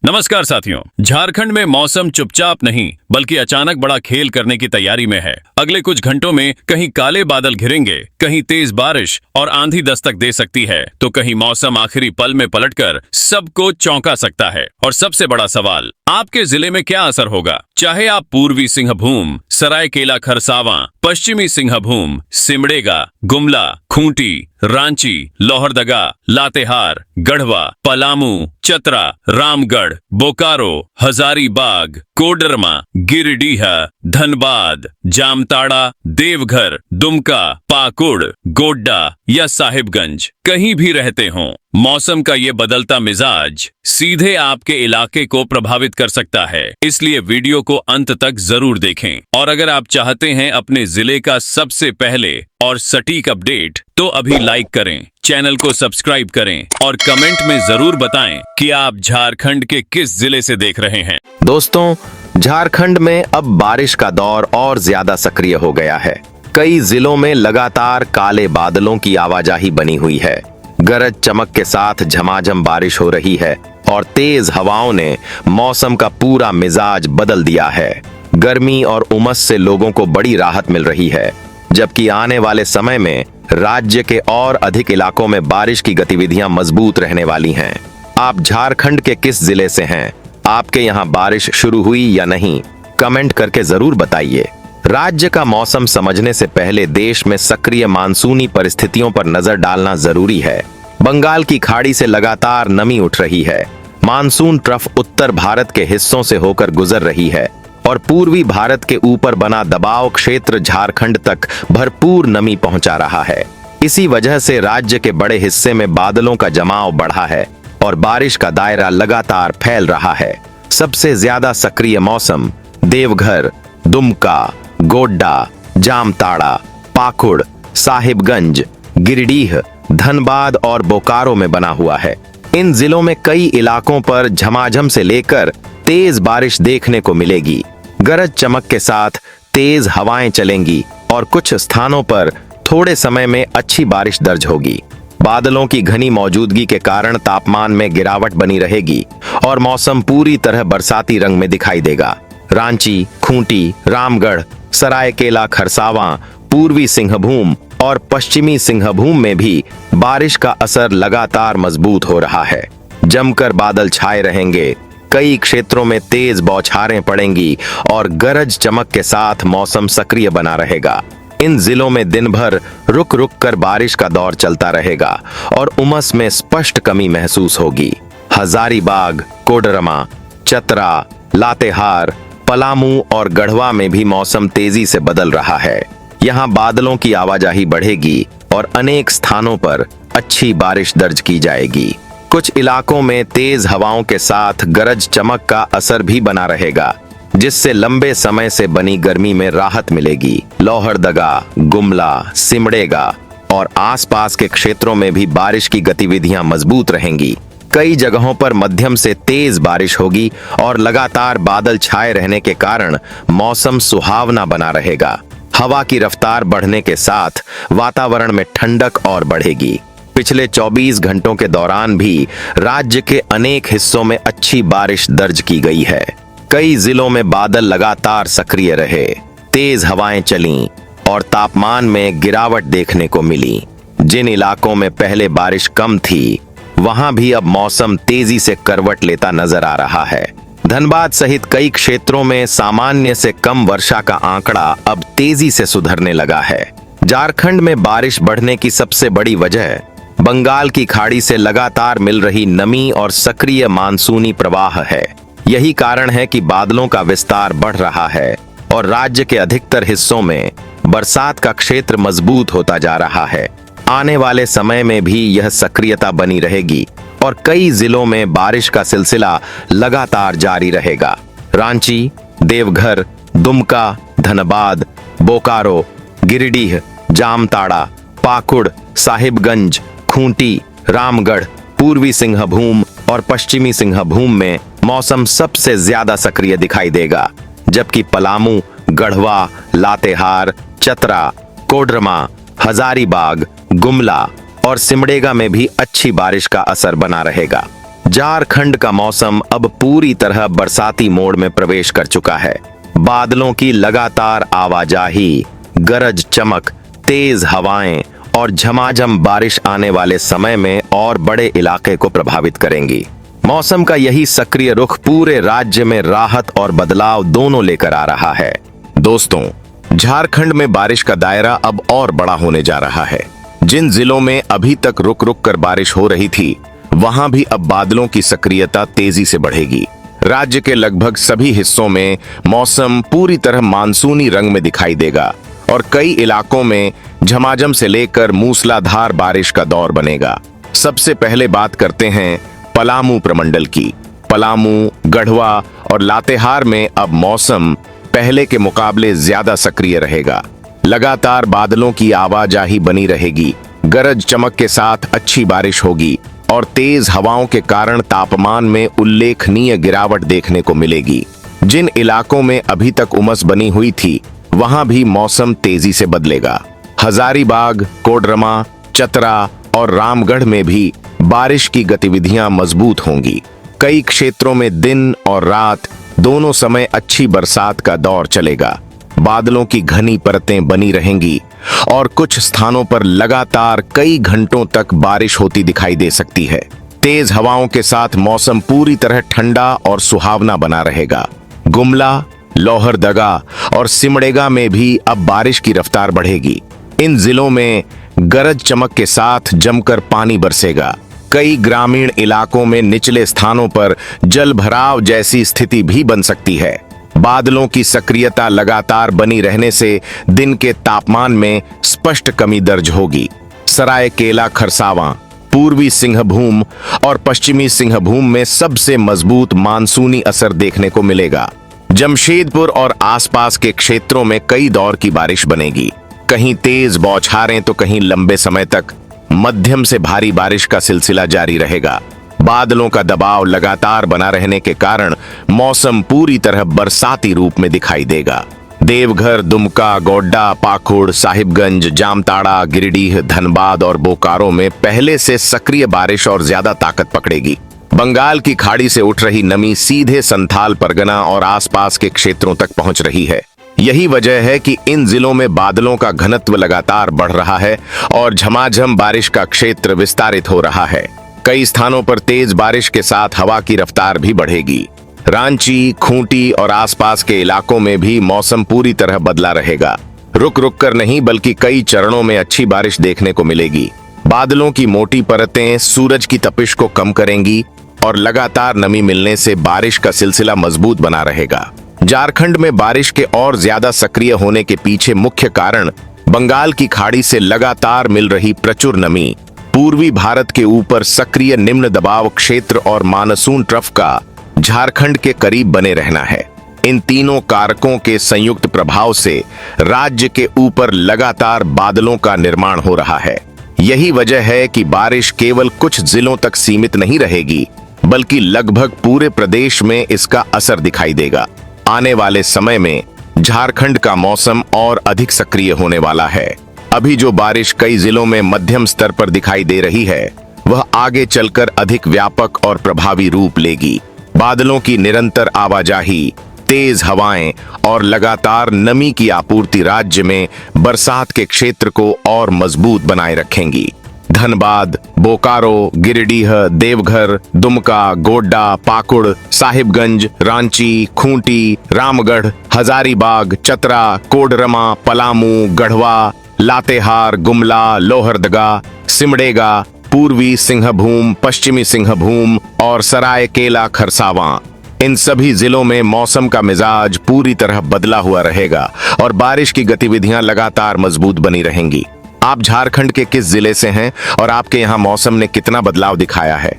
नमस्कार साथियों। झारखंड में मौसम चुपचाप नहीं बल्कि अचानक बड़ा खेल करने की तैयारी में है। अगले कुछ घंटों में कहीं काले बादल घिरेंगे, कहीं तेज बारिश और आंधी दस्तक दे सकती है, तो कहीं मौसम आखिरी पल में पलटकर सबको चौंका सकता है। और सबसे बड़ा सवाल, आपके जिले में क्या असर होगा? चाहे आप पूर्वी सिंहभूम, सरायकेला खरसावां, पश्चिमी सिंहभूम, सिमडेगा, गुमला, खूंटी, रांची, लोहरदगा, लातेहार, गढ़वा, पलामू, चतरा, रामगढ़, बोकारो, हजारीबाग, कोडरमा, गिरिडीह, धनबाद, जामताड़ा, देवघर, दुमका, पाकुड़, गोड्डा या साहिबगंज कहीं भी रहते हों, मौसम का ये बदलता मिजाज सीधे आपके इलाके को प्रभावित कर सकता है। इसलिए वीडियो को अंत तक जरूर देखें। और अगर आप चाहते हैं अपने जिले का सबसे पहले और सटीक अपडेट, तो अभी लाइक करें, चैनल को सब्सक्राइब करें और कमेंट में जरूर बताएं कि आप झारखंड के किस जिले से देख रहे हैं। दोस्तों, झारखंड में अब बारिश का दौर और ज्यादा सक्रिय हो गया है। कई जिलों में लगातार काले बादलों की आवाजाही बनी हुई है। गरज चमक के साथ झमाझम बारिश हो रही है और तेज हवाओं ने मौसम का पूरा मिजाज बदल दिया है। गर्मी और उमस से लोगों को बड़ी राहत मिल रही है, जबकि आने वाले समय में राज्य के और अधिक इलाकों में बारिश की गतिविधियां मजबूत रहने वाली हैं। आप झारखंड के किस जिले से हैं? आपके यहाँ बारिश शुरू हुई या नहीं? कमेंट करके जरूर बताइए। राज्य का मौसम समझने से पहले देश में सक्रिय मानसूनी परिस्थितियों पर नजर डालना जरूरी है। बंगाल की खाड़ी से लगातार नमी उठ रही है। मानसून ट्रफ उत्तर भारत के हिस्सों से होकर गुजर रही है और पूर्वी भारत के ऊपर बना दबाव क्षेत्र झारखंड तक भरपूर नमी पहुंचा रहा है। इसी वजह से राज्य के बड़े हिस्से में बादलों का जमाव बढ़ा है और बारिश का दायरा लगातार फैल रहा है। सबसे ज्यादा सक्रिय मौसम देवघर, दुमका, गोड्डा, जामताड़ा, पाकुड़, साहिबगंज, गिरिडीह, धनबाद और बोकारो में बना हुआ है। इन जिलों में कई इलाकों पर झमाझम से लेकर तेज बारिश देखने को मिलेगी। गरज चमक के साथ तेज हवाएं चलेंगी और कुछ स्थानों पर थोड़े समय में अच्छी बारिश दर्ज होगी। बादलों की घनी मौजूदगी के कारण तापमान में गिरावट बनी रहेगी और मौसम पूरी तरह बरसाती रंग में दिखाई देगा। रांची, खूंटी, रामगढ़, सरायकेला खरसावां, पूर्वी सिंहभूम और पश्चिमी सिंहभूम में भी बारिश का असर लगातार मजबूत हो रहा है। जमकर बादल छाए रहेंगे, कई क्षेत्रों में तेज बौछारें पड़ेंगी और गरज चमक के साथ मौसम सक्रिय बना रहेगा। इन जिलों में दिन भर रुक रुक कर बारिश का दौर चलता रहेगा और उमस में स्पष्ट कमी महसूस होगी। हजारीबाग, कोडरमा, चतरा, लातेहार, पलामू और गढ़वा में भी मौसम तेजी से बदल रहा है। यहाँ बादलों की आवाजाही बढ़ेगी और अनेक स्थानों पर अच्छी बारिश दर्ज की जाएगी। कुछ इलाकों में तेज हवाओं के साथ गरज चमक का असर भी बना रहेगा, जिससे लंबे समय से बनी गर्मी में राहत मिलेगी। लोहरदगा, गुमला, सिमडेगा और आसपास के क्षेत्रों में भी बारिश की गतिविधियां मजबूत रहेंगी। कई जगहों पर मध्यम से तेज बारिश होगी और लगातार बादल छाए रहने के कारण मौसम सुहावना बना रहेगा। हवा की रफ्तार बढ़ने के साथ वातावरण में ठंडक और बढ़ेगी। पिछले 24 घंटों के दौरान भी राज्य के अनेक हिस्सों में अच्छी बारिश दर्ज की गई है। कई जिलों में बादल लगातार सक्रिय रहे, तेज हवाएं चलीं और तापमान में गिरावट देखने को मिली। जिन इलाकों में पहले बारिश कम थी, वहां भी अब मौसम तेजी से करवट लेता नजर आ रहा है। धनबाद सहित कई क्षेत्रों में सामान्य से कम वर्षा का आंकड़ा अब तेजी से सुधरने लगा है। झारखंड में बारिश बढ़ने की सबसे बड़ी वजह बंगाल की खाड़ी से लगातार मिल रही नमी और सक्रिय मानसूनी प्रवाह है। यही कारण है कि बादलों का विस्तार बढ़ रहा है और राज्य के अधिकतर हिस्सों में बरसात का क्षेत्र मजबूत होता जा रहा है। आने वाले समय में भी यह सक्रियता बनी रहेगी और कई जिलों में बारिश का सिलसिला लगातार जारी रहेगा। रांची, देवघर, दुमका, धनबाद, बोकारो, गिरिडीह, जामताड़ा, पाकुड़, साहिबगंज, खूंटी, रामगढ़, पूर्वी सिंहभूम और पश्चिमी सिंहभूम में मौसम सबसे ज्यादा सक्रिय दिखाई देगा, जबकि पलामू, गढ़वा, लातेहार, चतरा, कोडरमा, हजारीबाग, गुमला और सिमडेगा में भी अच्छी बारिश का असर बना रहेगा। झारखंड का मौसम अब पूरी तरह बरसाती मोड में प्रवेश कर चुका है। बादलों की लगातार आवाजाही, गरज चमक, तेज हवाएं और झमाझम बारिश आने वाले समय में और बड़े इलाके को प्रभावित करेंगी। मौसम का यही सक्रिय रुख पूरे राज्य में राहत और बदलाव दोनों लेकर आ रहा है। दोस्तों, झारखंड में बारिश का दायरा अब और बड़ा होने जा रहा है। जिन जिलों में अभी तक रुक रुक कर बारिश हो रही थी, वहां भी अब बादलों की सक्रियता तेजी से बढ़ेगी। राज्य के लगभग सभी हिस्सों में मौसम पूरी तरह मानसूनी रंग में दिखाई देगा और कई इलाकों में झमाझम से लेकर मूसलाधार बारिश का दौर बनेगा। सबसे पहले बात करते हैं पलामू प्रमंडल की। पलामू, गढ़वा और लातेहार में अब मौसम पहले के मुकाबले ज्यादा सक्रिय रहेगा। लगातार बादलों की आवाजाही बनी रहेगी, गरज चमक के साथ अच्छी बारिश होगी और तेज हवाओं के कारण तापमान में उल्लेखनीय गिरावट देखने को मिलेगी। जिन इलाकों में अभी तक उमस बनी हुई थी, वहां भी मौसम तेजी से बदलेगा। हजारीबाग, कोडरमा, चतरा और रामगढ़ में भी बारिश की गतिविधियां मजबूत होंगी। कई क्षेत्रों में दिन और रात दोनों समय अच्छी बरसात का दौर चलेगा। बादलों की घनी परतें बनी रहेंगी और कुछ स्थानों पर लगातार कई घंटों तक बारिश होती दिखाई दे सकती है। तेज हवाओं के साथ मौसम पूरी तरह ठंडा और सुहावना बना रहेगा। गुमला, लोहरदगा और सिमडेगा में भी अब बारिश की रफ्तार बढ़ेगी। इन जिलों में गरज चमक के साथ जमकर पानी बरसेगा। कई ग्रामीण इलाकों में निचले स्थानों पर जल भराव जैसी स्थिति भी बन सकती है। बादलों की सक्रियता लगातार बनी रहने से दिन के तापमान में स्पष्ट कमी दर्ज होगी। सरायकेला खरसावां, पूर्वी सिंहभूम और पश्चिमी सिंहभूम में सबसे मजबूत मानसूनी असर देखने को मिलेगा। जमशेदपुर और आसपास के क्षेत्रों में कई दौर की बारिश बनेगी। कहीं तेज बौछारें तो कहीं लंबे समय तक मध्यम से भारी बारिश का सिलसिला जारी रहेगा। बादलों का दबाव लगातार बना रहने के कारण मौसम पूरी तरह बरसाती रूप में दिखाई देगा। देवघर, दुमका, गोड्डा, पाकुड़, साहिबगंज, जामताड़ा, गिरिडीह, धनबाद और बोकारो में पहले से सक्रिय बारिश और ज्यादा ताकत पकड़ेगी। बंगाल की खाड़ी से उठ रही नमी सीधे संथाल परगना और आसपास के क्षेत्रों तक पहुंच रही है। यही वजह है कि इन जिलों में बादलों का घनत्व लगातार बढ़ रहा है और झमाझम बारिश का क्षेत्र विस्तारित हो रहा है। कई स्थानों पर तेज बारिश के साथ हवा की रफ्तार भी बढ़ेगी। रांची, खूंटी और आसपास के इलाकों में भी मौसम पूरी तरह बदला रहेगा। रुक रुक कर नहीं बल्कि कई चरणों में अच्छी बारिश देखने को मिलेगी। बादलों की मोटी परतें सूरज की तपिश को कम करेंगी और लगातार नमी मिलने से बारिश का सिलसिला मजबूत बना रहेगा। झारखंड में बारिश के और ज्यादा सक्रिय होने के पीछे मुख्य कारण बंगाल की खाड़ी से लगातार मिल रही प्रचुर नमी, पूर्वी भारत के ऊपर सक्रिय निम्न दबाव क्षेत्र और मानसून ट्रफ का झारखंड के करीब बने रहना है। इन तीनों कारकों के संयुक्त प्रभाव से राज्य के ऊपर लगातार बादलों का निर्माण हो रहा है। यही वजह है कि बारिश केवल कुछ जिलों तक सीमित नहीं रहेगी, बल्कि लगभग पूरे प्रदेश में इसका असर दिखाई देगा। आने वाले समय में झारखंड का मौसम और अधिक सक्रिय होने वाला है। अभी जो बारिश कई जिलों में मध्यम स्तर पर दिखाई दे रही है, वह आगे चलकर अधिक व्यापक और प्रभावी रूप लेगी। बादलों की निरंतर आवाजाही, तेज हवाएं और लगातार नमी की आपूर्ति राज्य में बरसात के क्षेत्र को और मजबूत बनाए रखेंगी। धनबाद, बोकारो, गिरिडीह, देवघर, दुमका, गोड्डा, पाकुड़, साहिबगंज, रांची, खूंटी, रामगढ़, हजारीबाग, चतरा, कोडरमा, पलामू, गढ़वा, लातेहार, गुमला, लोहरदगा, सिमडेगा, पूर्वी सिंहभूम, पश्चिमी सिंहभूम और सरायकेला खरसावां, इन सभी जिलों में मौसम का मिजाज पूरी तरह बदला हुआ रहेगा और बारिश की गतिविधियां लगातार मजबूत बनी रहेंगी। आप झारखंड के किस जिले से हैं और आपके यहाँ मौसम ने कितना बदलाव दिखाया है?